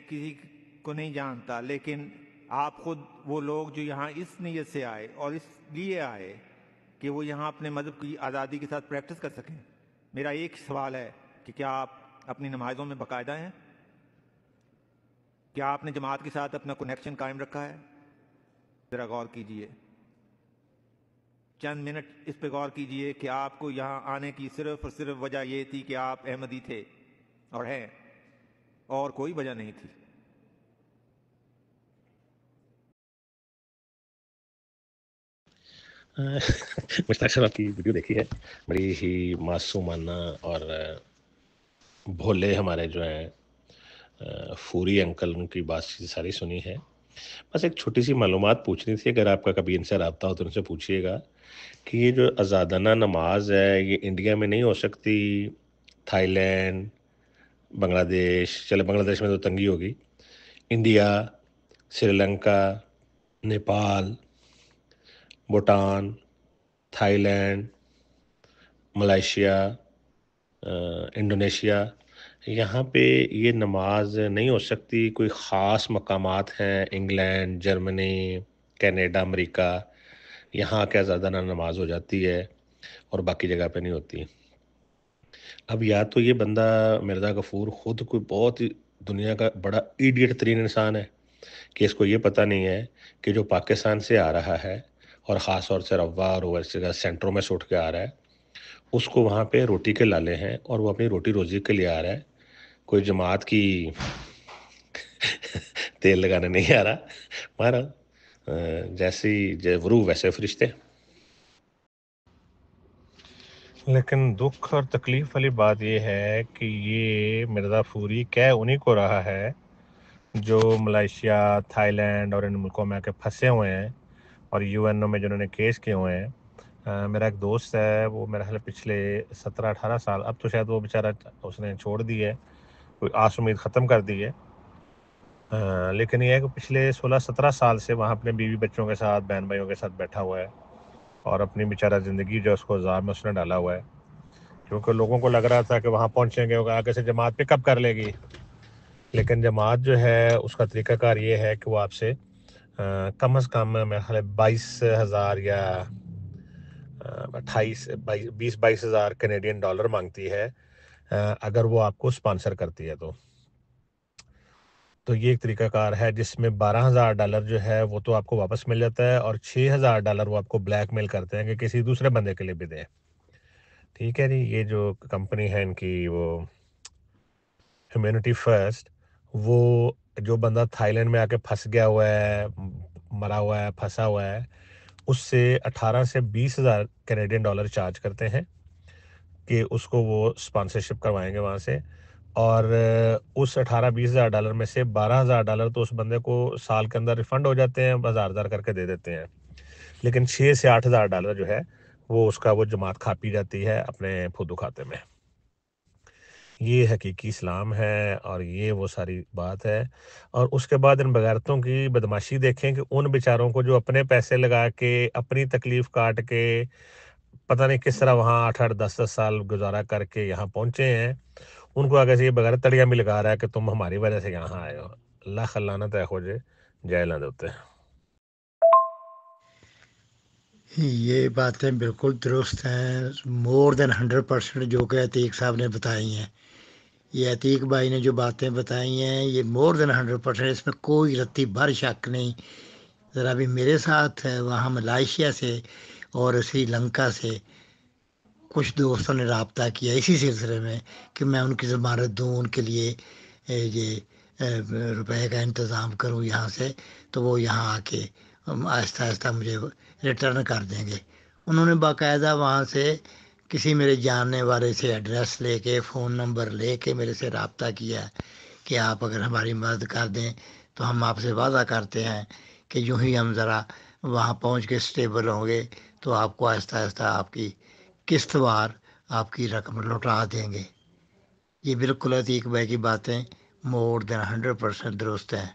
کسی کو نہیں جانتا، لیکن آپ خود وہ لوگ جو یہاں اس نیت سے آئے اور اس لیے آئے کہ وہ یہاں اپنے مذہب کی آزادی کے ساتھ پریکٹس کر سکیں، میرا ایک سوال ہے کہ کیا آپ اپنی نمازوں میں باقاعدہ ہیں؟ کیا آپ نے جماعت کے ساتھ اپنا کنیکشن قائم رکھا ہے؟ ذرا غور کیجئے، چند منٹ اس پہ غور کیجئے کہ آپ کو یہاں آنے کی صرف اور صرف وجہ یہ تھی کہ آپ احمدی تھے اور ہیں، اور کوئی وجہ نہیں تھی۔ مشتاق صاحب آپ کی ویڈیو دیکھی ہے، بڑی ہی معصومانہ اور بھولے ہمارے جو ہیں فوری انکل، ان کی بات ساری سنی ہے۔ بس ایک چھوٹی سی معلومات پوچھنی تھی، اگر آپ کا کبھی ان سے رابطہ ہو تو ان سے پوچھیے گا کہ یہ جو آزادانہ نماز ہے یہ انڈیا میں نہیں ہو سکتی؟ تھائی لینڈ، بنگلہ دیش، چلے بنگلہ دیش میں تو تنگی ہوگی، India, Sri Lanka, Nepal, Bhutan, Thailand, Malaysia, Indonesia, یہاں پہ یہ نماز نہیں ہو سکتی؟ کوئی خاص مقامات ہیں، انگلینڈ، جرمنی، کینیڈا، امریکہ، یہاں کیا زیادہ نماز ہو جاتی ہے اور باقی جگہ پہ نہیں ہوتی؟ اب یا تو یہ بندہ مرزا غفور خود کوئی بہت ہی دنیا کا بڑا ایڈیٹ ترین انسان ہے کہ اس کو یہ پتہ نہیں ہے کہ جو پاکستان سے آ رہا ہے اور خاص طور سے روا اور ویسے سینٹروں میں سے اٹھ کے آ رہا ہے، اس کو وہاں پہ روٹی کے لالے ہیں اور وہ اپنی روٹی روزی کے لیے آ رہا ہے، کوئی جماعت کی تیل لگانے نہیں آ رہا۔ مارا جیسی ورو ویسے فرشتے۔ لیکن دکھ اور تکلیف والی بات یہ ہے کہ یہ مرزا پوری کہہ انہیں کو رہا ہے جو ملائیشیا، تھائی لینڈ اور ان ملکوں میں آ کے پھنسے ہوئے ہیں اور یو این او میں جنہوں نے کیس کیے ہوئے ہیں۔ میرا ایک دوست ہے، وہ میرا خیال پچھلے 17-18 سال، اب تو شاید وہ بیچارہ اس نے چھوڑ دی ہے، کوئی آس امید ختم کر دی ہے، لیکن یہ ہے کہ پچھلے 16-17 سال سے وہاں اپنے بیوی بچوں کے ساتھ، بہن بھائیوں کے ساتھ بیٹھا ہوا ہے اور اپنی بیچارہ زندگی جو اس کو عذاب میں اس نے ڈالا ہوا ہے، کیونکہ لوگوں کو لگ رہا تھا کہ وہاں پہنچیں گے آگے سے جماعت پک اپ کر لے گی، لیکن جماعت جو ہے اس کا طریقہ کار یہ ہے کہ وہ آپ سے کم از کم میرا خیال ہے 22,000 یا 20-22,000 کینیڈین ڈالر مانگتی ہے اگر وہ آپ کو سپانسر کرتی ہے تو یہ ایک طریقہ کار ہے جس میں $12,000 جو ہے وہ تو آپ کو واپس مل جاتا ہے اور $6,000 وہ آپ کو بلیک میل کرتے ہیں کہ کسی دوسرے بندے کے لیے بھی دیں۔ ٹھیک ہے جی، یہ جو کمپنی ہے ان کی، وہ ہیومینٹی فرسٹ، وہ جو بندہ تھائی لینڈ میں آ کے پھنس گیا ہوا ہے، مرا ہوا ہے، پھنسا ہوا ہے، اس سے 18 سے 20,000 کینیڈین ڈالر چارج کرتے ہیں کہ اس کو وہ سپانسرشپ کروائیں گے وہاں سے، اور اس $18,000-20,000 میں سے $12,000 تو اس بندے کو سال کے اندر ریفنڈ ہو جاتے ہیں، 1,000 کر کے دے دیتے ہیں، لیکن $6,000 سے $8,000 جو ہے وہ اس کا وہ جماعت کھا پی جاتی ہے اپنے پھودو کھاتے میں۔ یہ حقیقی اسلام ہے اور یہ وہ ساری بات ہے۔ اور اس کے بعد ان بغیرتوں کی بدماشی دیکھیں کہ ان بیچاروں کو جو اپنے پیسے لگا کے، اپنی تکلیف کاٹ کے، پتہ نہیں کس طرح وہاں 8-8 10-10 سال گزارا کر کے یہاں پہنچے ہیں، ان کو آگے سے یہ بغیر تڑیاں بھی لگا رہا ہے کہ تم ہماری وجہ سے یہاں آئے ہو۔ اللہ خلانت ہے ہو جائے نہ دیتے۔ یہ باتیں بالکل درست ہیں، مور دین 100% جو کہ عتیق صاحب نے بتائی ہیں، یہ عتیق بھائی نے جو باتیں بتائی ہیں یہ مور دین 100%، اس میں کوئی رتی بھر شک نہیں۔ ذرا بھی میرے ساتھ وہاں ملائیشیا سے اور سری لنکا سے کچھ دوستوں نے رابطہ کیا اسی سلسلے میں کہ میں ان کی ضمانت دوں، ان کے لیے یہ روپے کا انتظام کروں یہاں سے، تو وہ یہاں آ کے آہستہ آہستہ مجھے ریٹرن کر دیں گے۔ انہوں نے باقاعدہ وہاں سے کسی میرے جاننے والے سے ایڈریس لے کے، فون نمبر لے کے میرے سے رابطہ کیا کہ آپ اگر ہماری مدد کر دیں تو ہم آپ سے وعدہ کرتے ہیں کہ یوں ہی ہم ذرا وہاں پہنچ کے اسٹیبل ہوں گے تو آپ کو آہستہ آہستہ آپ کی قسط وار آپ کی رقم لوٹا دیں گے۔ یہ بالکل عتیق بھائی کی باتیں مور دین 100% درست ہیں۔